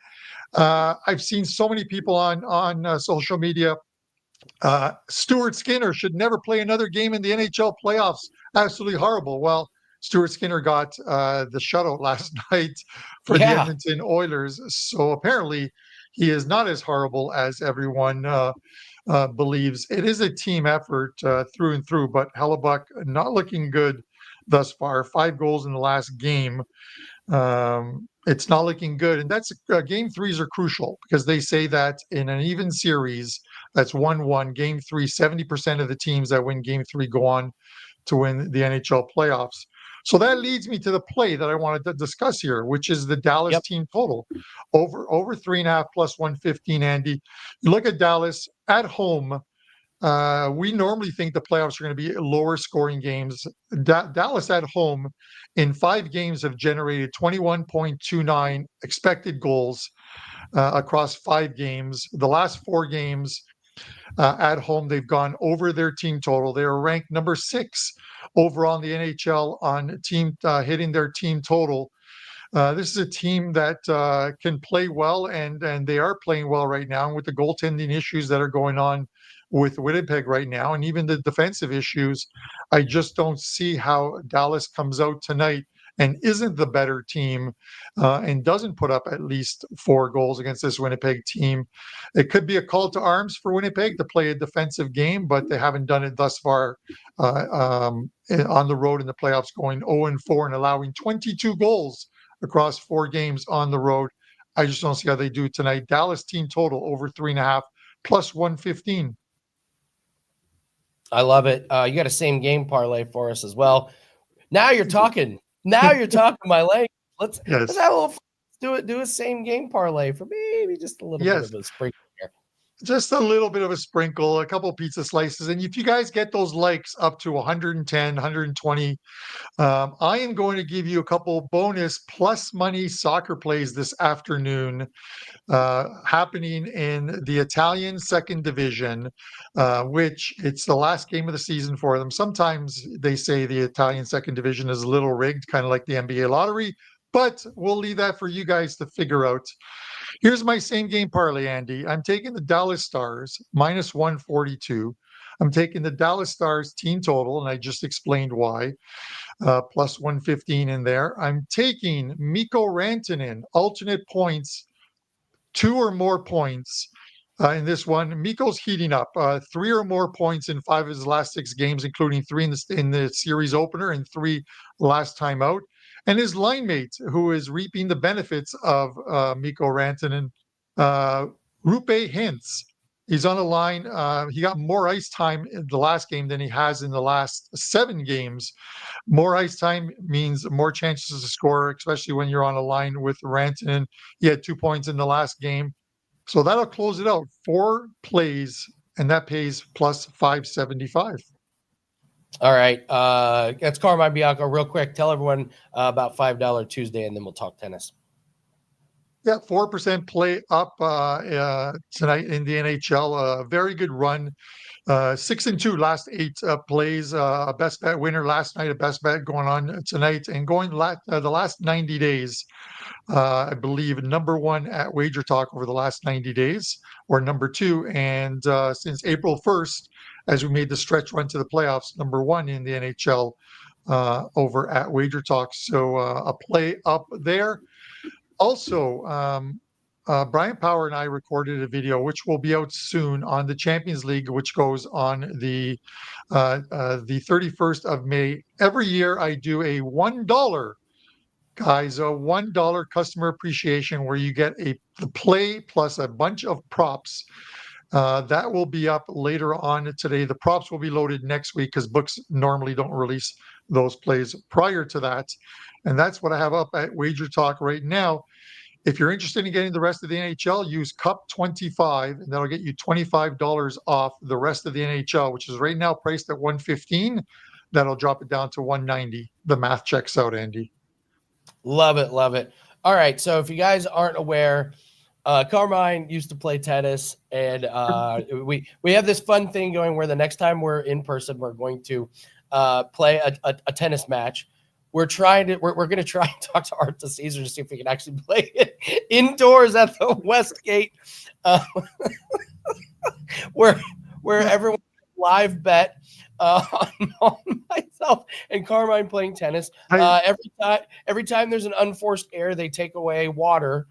I've seen so many people on social media. Stuart Skinner should never play another game in the NHL playoffs. Absolutely horrible. Well, Stuart Skinner got the shutout last night for the Edmonton Oilers. So apparently he is not as horrible as everyone believes. It is a team effort through and through, but Hellebuck not looking good thus far. 5 goals in the last game. It's not looking good. And that's game 3s are crucial because they say that in an even series, that's 1-1, game 3, 70% of the teams that win game 3 go on to win the NHL playoffs. So that leads me to the play that I wanted to discuss here, which is the Dallas team total over 3.5 plus 115. Andy, you look at Dallas at home. We normally think the playoffs are going to be lower scoring games. Dallas at home in 5 games have generated 21.29 expected goals across 5 games. The last 4 games at home, they've gone over their team total. They are ranked number 6 overall in the NHL on team hitting their team total. This is a team that can play well, and they are playing well right now. And with the goaltending issues that are going on with Winnipeg right now, and even the defensive issues, I just don't see how Dallas comes out tonight and isn't the better team and doesn't put up at least 4 goals against this Winnipeg team. It could be a call to arms for Winnipeg to play a defensive game, but they haven't done it thus far on the road in the playoffs, going 0-4 and allowing 22 goals across 4 games on the road. I just don't see how they do tonight. Dallas team total over 3.5 plus 115. I love it. You got a same game parlay for us as well. Now you're talking. Now you're talking my language. Let's have a little fun. Do a same game parlay for maybe just a little bit of a sprinkle here. Just a little bit of a sprinkle, a couple of pizza slices. And if you guys get those likes up to 110, 120, I am going to give you a couple bonus plus money soccer plays this afternoon, happening in the Italian second division, which it's the last game of the season for them. Sometimes they say the Italian second division is a little rigged, kind of like the NBA lottery, but we'll leave that for you guys to figure out. Here's my same game parlay, Andy. I'm taking the Dallas Stars minus 142. I'm taking the Dallas Stars team total, and I just explained why, plus 115 in there. I'm taking Mikko Rantanen, alternate points, 2 or more points in this one. Mikko's heating up, 3 or more points in 5 of his last 6 games, including 3 in the series opener and 3 last time out. And his line mate, who is reaping the benefits of Mikko Rantanen, Rupe Hintz. He's on a line. He got more ice time in the last game than he has in the last 7 games. More ice time means more chances to score, especially when you're on a line with Rantanen. He had 2 points in the last game. So that'll close it out. 4 plays, and that pays plus 575. All right. That's Carmine Bianco. Real quick, tell everyone about $5 Tuesday, and then we'll talk tennis. Yeah, 4% play up tonight in the NHL. A very good run. 6-2 last 8 plays. A best bet winner last night, a best bet going on tonight, and going the last 90 days. I believe number 1 at WagerTalk over the last 90 days, or number 2. And since April 1st, as we made the stretch run to the playoffs, number 1 in the NHL over at WagerTalk. So a play up there. Also, Brian Power and I recorded a video, which will be out soon, on the Champions League, which goes on the 31st of May. Every year I do a $1, guys, a $1 customer appreciation, where you get the play plus a bunch of props. That will be up later on today. The props will be loaded next week because books normally don't release those plays prior to that. And that's what I have up at Wager Talk right now. If you're interested in getting the rest of the NHL, use CUP25, and that'll get you $25 off the rest of the NHL, which is right now priced at $115. That'll drop it down to $190. The math checks out, Andy. Love it. Love it. All right. So if you guys aren't aware, Carmine used to play tennis, and we have this fun thing going where the next time we're in person, we're going to play a tennis match. We're going to try and talk to Art DeCesar to see if we can actually play it indoors at the Westgate, where everyone live bet on myself and Carmine playing tennis. Every time there's an unforced error, they take away water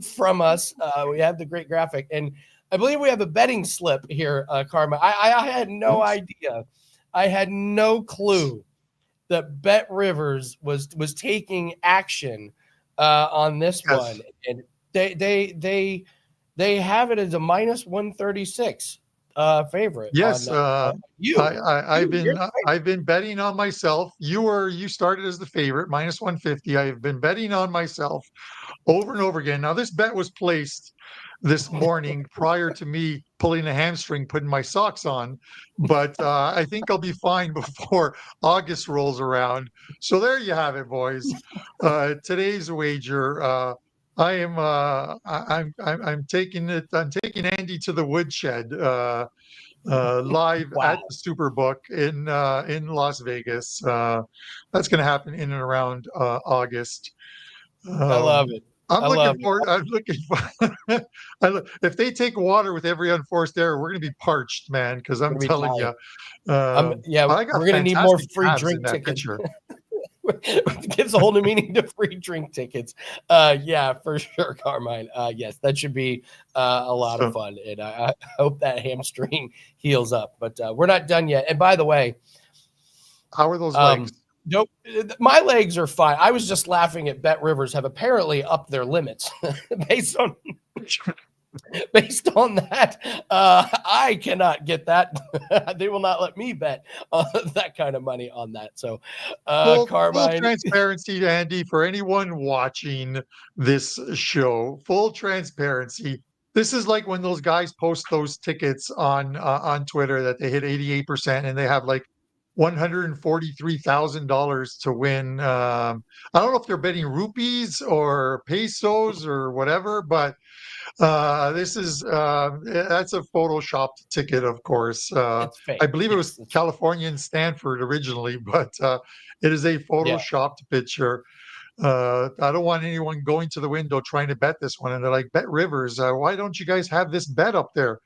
from us. We have the great graphic, and I believe we have a betting slip here, Carmine. I had no idea. I had no clue that Bet Rivers was taking action on this one, and they have it as a minus 136 favorite. Yes, you. I've been betting on myself. You started as the favorite, minus 150. I've been betting on myself over and over again. Now, this bet was placed this morning prior to me pulling a hamstring, putting my socks on, but I think I'll be fine before August rolls around. So there you have it, boys. Today's wager. I'm taking Andy to the woodshed live at the Superbook in Las Vegas. That's going to happen in and around August. I love it. I'm looking for. If they take water with every unforced error, we're going to be parched, man. Because I'm telling you, we're going to need more free drink tickets. Gives a whole new meaning to free drink tickets. Yeah, for sure, Carmine. Yes, that should be a lot of fun, and I hope that hamstring heals up. But we're not done yet. And by the way, how are those legs? Nope, my legs are fine. I was just laughing at Bet Rivers have apparently upped their limits based on that. I cannot get that. They will not let me bet that kind of money on that. So, Carmine, full transparency, Andy, for anyone watching this show. Full transparency. This is like when those guys post those tickets on Twitter that they hit 88% and they have like $143,000 to win. I don't know if they're betting rupees or pesos or whatever, but that's a photoshopped ticket, of course. I believe it was California and Stanford originally, but it is a photoshopped picture. I don't want anyone going to the window trying to bet this one. And they're like, Bet Rivers, why don't you guys have this bet up there?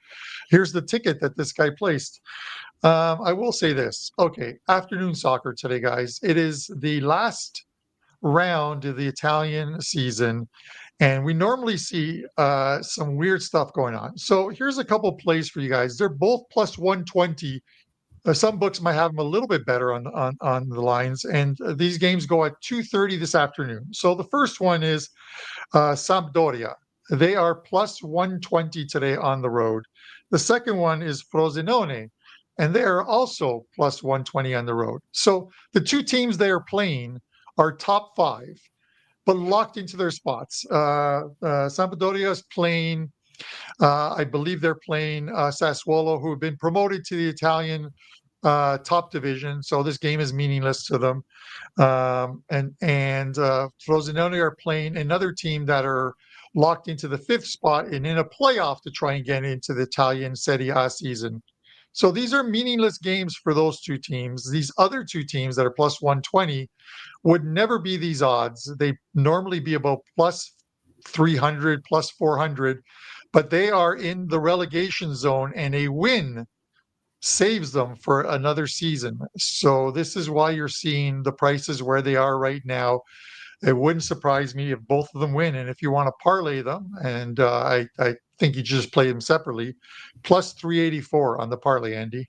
Here's the ticket that this guy placed. I will say this. Okay, afternoon soccer today, guys. It is the last round of the Italian season, and we normally see some weird stuff going on. So here's a couple plays for you guys. They're both plus 120. Some books might have them a little bit better on the lines, and these games go at 2:30 this afternoon. So the first one is Sampdoria. They are plus 120 today on the road. The second one is Frosinone, and they are also plus 120 on the road. So the two teams they are playing are top five, but locked into their spots. Sampdoria is playing, I believe they're playing Sassuolo, who have been promoted to the Italian top division. So this game is meaningless to them. And Frosinone are playing another team that are locked into the fifth spot and in a playoff to try and get into the Italian Serie A season. So these are meaningless games for those two teams. These other two teams that are plus 120 would never be these odds. They normally be about plus 300, plus 400, but they are in the relegation zone, and a win saves them for another season. So this is why you're seeing the prices where they are right now. it wouldn't surprise me if both of them win. And if you want to parlay them, and I think you just play them separately, plus 384 on the parlay, Andy.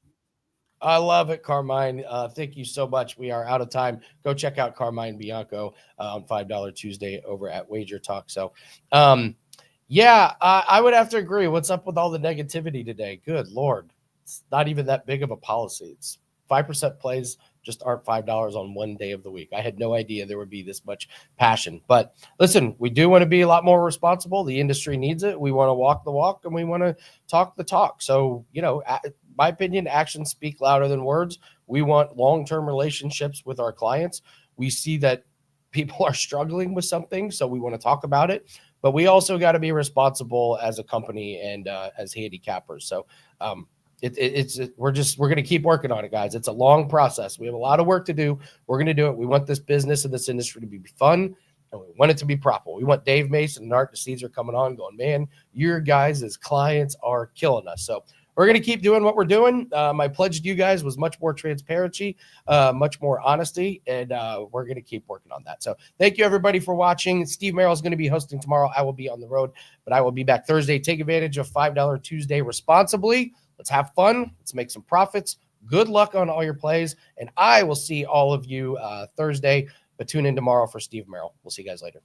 I love it, Carmine. Thank you so much. We are out of time. Go check out Carmine Bianco on $5 Tuesday over at WagerTalk. So, I would have to agree. What's up with all the negativity today? Good Lord. It's not even that big of a policy. It's 5% plays just aren't $5 on one day of the week. I had no idea there would be this much passion. But listen, we do want to be a lot more responsible. The industry needs it. We want to walk the walk and we want to talk the talk. So, my opinion, actions speak louder than words. We want long-term relationships with our clients. We see that people are struggling with something, so we want to talk about it. But we also got to be responsible as a company and as handicappers. So we're going to keep working on it, guys. It's a long process. We have a lot of work to do. We're going to do it. We want this business and this industry to be fun, and we want it to be profitable. We want Dave Mason and Art DeCesar coming on going, man, your guys as clients are killing us. So we're going to keep doing what we're doing. My pledge to you guys was much more transparency, much more honesty, and we're going to keep working on that. So thank you, everybody, for watching. Steve Merril is going to be hosting tomorrow. I will be on the road, but I will be back Thursday. Take advantage of $5 Tuesday responsibly. Let's have fun. Let's make some profits. Good luck on all your plays, and I will see all of you Thursday, but tune in tomorrow for Steve Merril. We'll see you guys later.